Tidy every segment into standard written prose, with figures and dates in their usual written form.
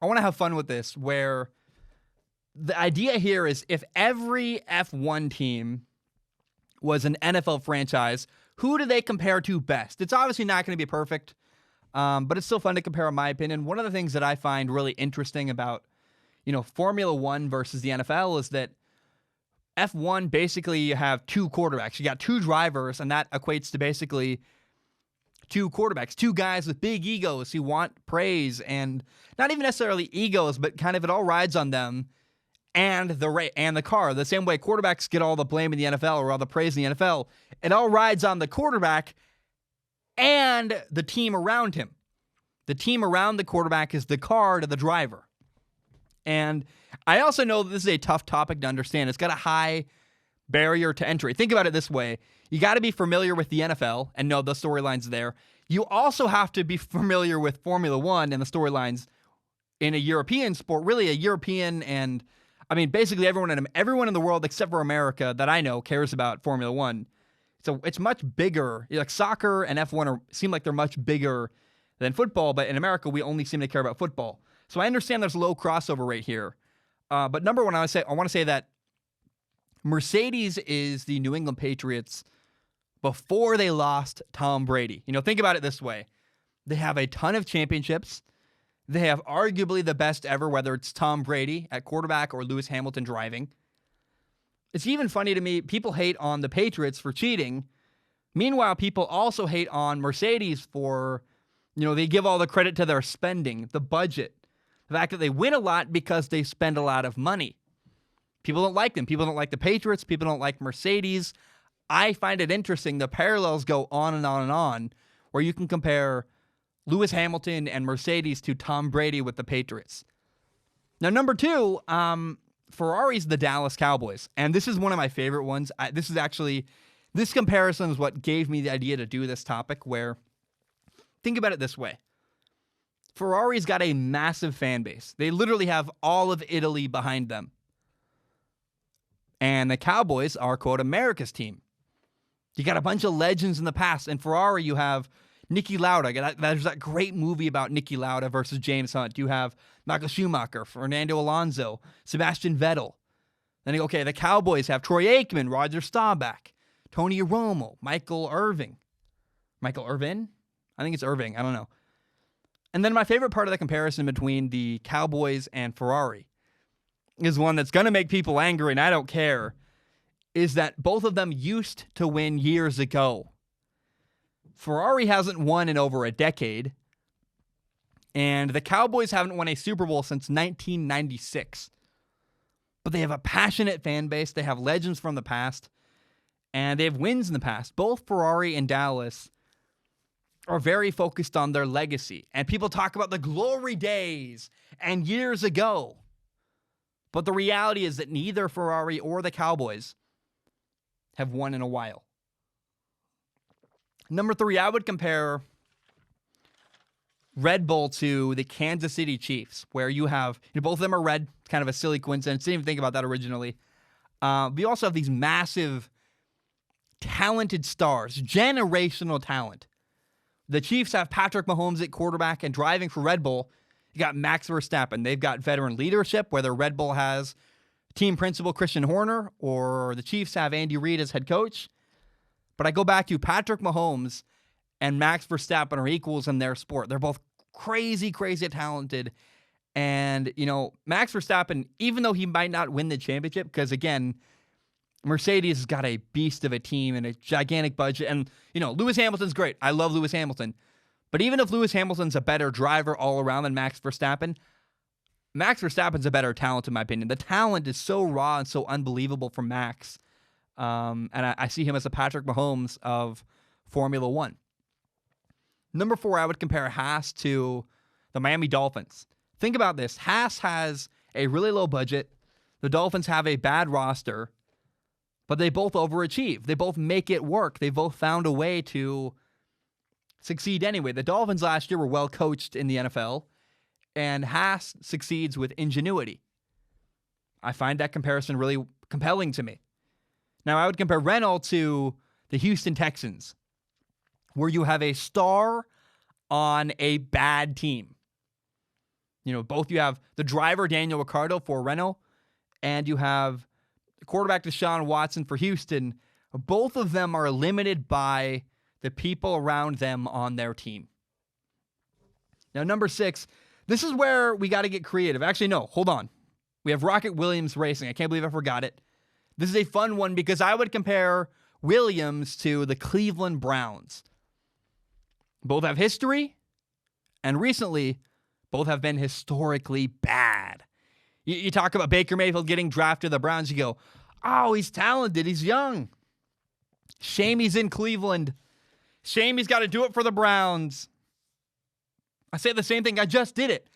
I want to have fun with this, where the idea here is if every F1 team was an NFL franchise, who do they compare to best? It's obviously not going to be perfect, but it's still fun to compare, in my opinion. One of the things that I find really interesting about, Formula One versus the NFL is that F1, basically you have two quarterbacks. You got two drivers, and that equates to basically two quarterbacks, two guys with big egos who want praise, and not even necessarily egos, but kind of it all rides on them and the car. The same way quarterbacks get all the blame in the NFL or all the praise in the NFL, it all rides on the quarterback and the team around him. The team around the quarterback is the car to the driver. And I also know that this is a tough topic to understand. It's got a high barrier to entry. Think about it this way. You got to be familiar with the NFL and know the storylines there. You also have to be familiar with Formula One and the storylines in a European sport, really a European and, basically everyone in the world except for America that I know cares about Formula One. So it's much bigger. Like soccer and F1 seem like they're much bigger than football, but in America, we only seem to care about football. So I understand there's a low crossover rate here. But number one, I want to say that Mercedes is the New England Patriots before they lost Tom Brady. Think about it this way. They have a ton of championships. They have arguably the best ever, whether it's Tom Brady at quarterback or Lewis Hamilton driving. It's even funny to me, people hate on the Patriots for cheating. Meanwhile, people also hate on Mercedes for, they give all the credit to their spending, the budget. The fact that they win a lot because they spend a lot of money. People don't like them. People don't like the Patriots. People don't like Mercedes. I find it interesting. The parallels go on and on and on, where you can compare Lewis Hamilton and Mercedes to Tom Brady with the Patriots. Now, number two, Ferrari's the Dallas Cowboys. And this is one of my favorite ones. This comparison is what gave me the idea to do this topic, where, think about it this way. Ferrari's got a massive fan base. They literally have all of Italy behind them. And the Cowboys are, quote, America's team. You got a bunch of legends in the past. In Ferrari, you have Niki Lauda. There's that great movie about Niki Lauda versus James Hunt. You have Michael Schumacher, Fernando Alonso, Sebastian Vettel. Then the Cowboys have Troy Aikman, Roger Staubach, Tony Romo, Michael Irvin? I think it's Irving. I don't know. And then my favorite part of the comparison between the Cowboys and Ferrari is one that's going to make people angry, and I don't care, is that both of them used to win years ago. Ferrari hasn't won in over a decade, and the Cowboys haven't won a Super Bowl since 1996. But they have a passionate fan base. They have legends from the past, and they have wins in the past. Both Ferrari and Dallas are very focused on their legacy. And people talk about the glory days and years ago. But the reality is that neither Ferrari or the Cowboys have won in a while. Number three, I would compare Red Bull to the Kansas City Chiefs, where you have, both of them are red. It's kind of a silly coincidence. Didn't even think about that originally. We also have these massive, talented stars, generational talent. The Chiefs have Patrick Mahomes at quarterback, and driving for Red Bull, you got Max Verstappen. They've got veteran leadership, whether Red Bull has team principal Christian Horner or the Chiefs have Andy Reid as head coach. But I go back to Patrick Mahomes and Max Verstappen are equals in their sport. They're both crazy, crazy talented. And, Max Verstappen, even though he might not win the championship, because again, Mercedes has got a beast of a team and a gigantic budget. And, Lewis Hamilton's great. I love Lewis Hamilton. But even if Lewis Hamilton's a better driver all around than Max Verstappen's a better talent, in my opinion. The talent is so raw and so unbelievable from Max. And I see him as a Patrick Mahomes of Formula One. Number four, I would compare Haas to the Miami Dolphins. Think about this. Haas has a really low budget. The Dolphins have a bad roster. But they both overachieve. They both make it work. They both found a way to succeed anyway. The Dolphins last year were well coached in the NFL, and Haas succeeds with ingenuity. I find that comparison really compelling to me. Now, I would compare Renault to the Houston Texans, where you have a star on a bad team. Both you have the driver, Daniel Ricciardo, for Renault, and you have the quarterback, Deshaun Watson, for Houston. Both of them are limited by the people around them on their team. Now, number 6, this is where we got to get creative. Actually, no, hold on. We have Rocket Williams Racing. I can't believe I forgot it. This is a fun one because I would compare Williams to the Cleveland Browns. Both have history, and recently, both have been historically bad. You talk about Baker Mayfield getting drafted to the Browns, you go, oh, he's talented, he's young. Shame he's in Cleveland. Shame he's got to do it for the Browns. I say the same thing. I just did it.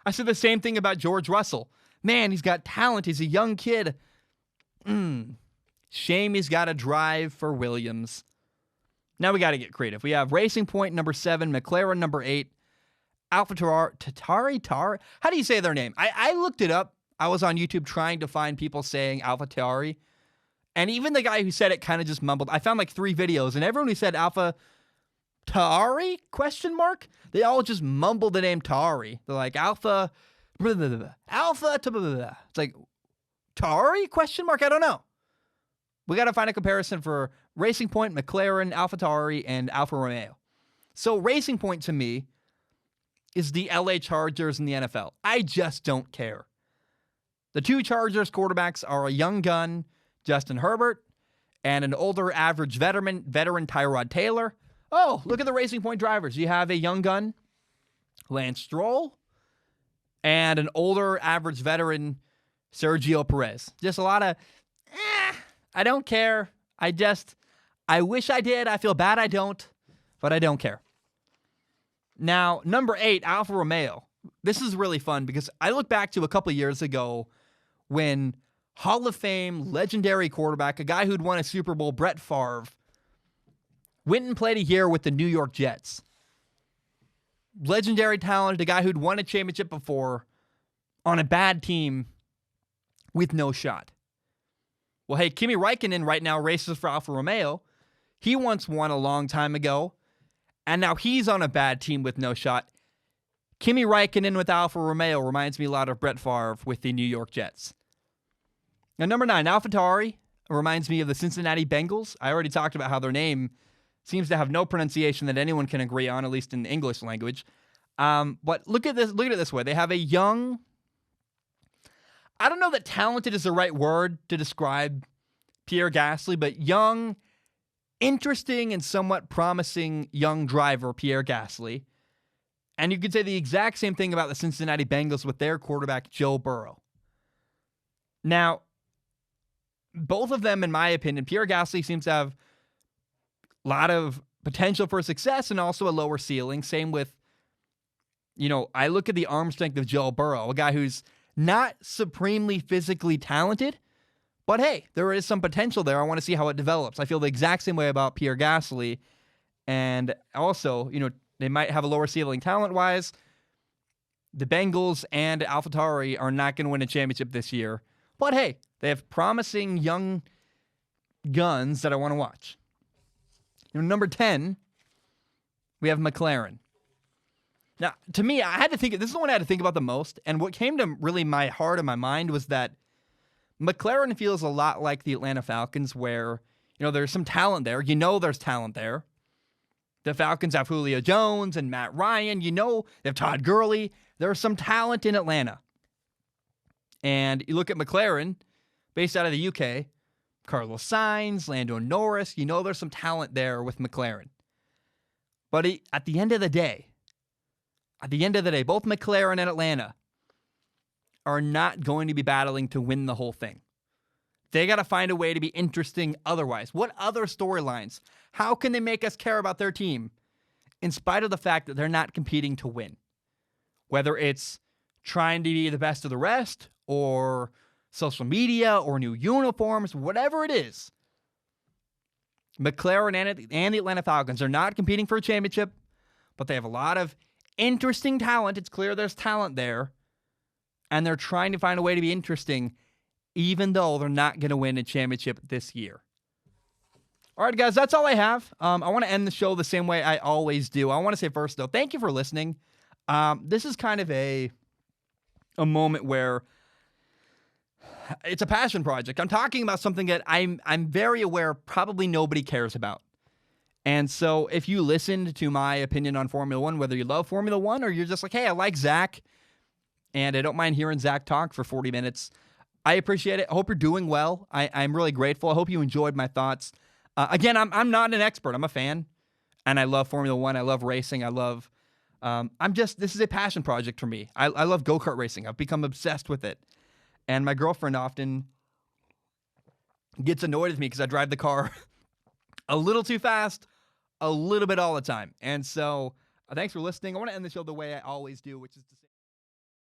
I said the same thing about George Russell. Man, he's got talent. He's a young kid. Shame he's got to drive for Williams. Now we got to get creative. We have Racing Point, number 7, McLaren, number 8, AlphaTauri. How do you say their name? I looked it up. I was on YouTube trying to find people saying AlphaTauri. And even the guy who said it kind of just mumbled. I found like 3 videos, and everyone who said AlphaTauri, ? They all just mumbled the name Tauri. They're like, Alpha, it's like, Tauri, ? I don't know. We got to find a comparison for Racing Point, McLaren, AlphaTauri, and Alfa Romeo. So Racing Point to me is the LA Chargers in the NFL. I just don't care. The 2 Chargers quarterbacks are a young gun, Justin Herbert, and an older average veteran Tyrod Taylor. Oh, look at the Racing Point drivers. You have a young gun, Lance Stroll, and an older average veteran, Sergio Perez. Just a lot of, I don't care. I wish I did. I feel bad I don't, but I don't care. Now, number 8, Alfa Romeo. This is really fun because I look back to a couple years ago when Hall of Fame, legendary quarterback, a guy who'd won a Super Bowl, Brett Favre, went and played a year with the New York Jets. Legendary talent, a guy who'd won a championship before on a bad team with no shot. Well, hey, Kimi Räikkönen right now races for Alfa Romeo. He once won a long time ago, and now he's on a bad team with no shot. Kimi Räikkönen with Alfa Romeo reminds me a lot of Brett Favre with the New York Jets. Now, number 9, AlphaTauri reminds me of the Cincinnati Bengals. I already talked about how their name seems to have no pronunciation that anyone can agree on, at least in the English language. But look at this. Look at it this way. They have a young, I don't know that talented is the right word to describe Pierre Gasly, but young, interesting, and somewhat promising young driver, Pierre Gasly. And you could say the exact same thing about the Cincinnati Bengals with their quarterback, Joe Burrow. Now, both of them, in my opinion, Pierre Gasly seems to have a lot of potential for success and also a lower ceiling. Same with, I look at the arm strength of Joe Burrow, a guy who's not supremely physically talented, but hey, there is some potential there. I want to see how it develops. I feel the exact same way about Pierre Gasly. And also, they might have a lower ceiling talent-wise. The Bengals and AlphaTauri are not going to win a championship this year. But hey, they have promising young guns that I want to watch. Number 10, we have McLaren. Now, to me, I had to think, this is the one I had to think about the most, and what came to really my heart and my mind was that McLaren feels a lot like the Atlanta Falcons where, there's some talent there. There's talent there. The Falcons have Julio Jones and Matt Ryan. They have Todd Gurley. There's some talent in Atlanta. And you look at McLaren, based out of the UK, Carlos Sainz, Lando Norris, there's some talent there with McLaren. But at the end of the day, both McLaren and Atlanta are not going to be battling to win the whole thing. They got to find a way to be interesting otherwise. What other storylines? How can they make us care about their team in spite of the fact that they're not competing to win? Whether it's trying to be the best of the rest or social media or new uniforms, whatever it is. McLaren and the Atlanta Falcons are not competing for a championship, but they have a lot of interesting talent. It's clear there's talent there, and they're trying to find a way to be interesting, even though they're not going to win a championship this year. All right, guys, that's all I have. I want to end the show the same way I always do. I want to say first, though, thank you for listening. This is kind of a a moment where it's a passion project. I'm talking about something that I'm very aware probably nobody cares about. And so if you listened to my opinion on Formula One, whether you love Formula One or you're just like, hey, I like Zach, and I don't mind hearing Zach talk for 40 minutes, I appreciate it. I hope you're doing well. I'm really grateful. I hope you enjoyed my thoughts. Again, I'm not an expert. I'm a fan, and I love Formula One. I love racing. I love this is a passion project for me. I love go-kart racing. I've become obsessed with it. And my girlfriend often gets annoyed with me because I drive the car a little too fast, a little bit all the time. And so thanks for listening. I want to end the show the way I always do, which is to say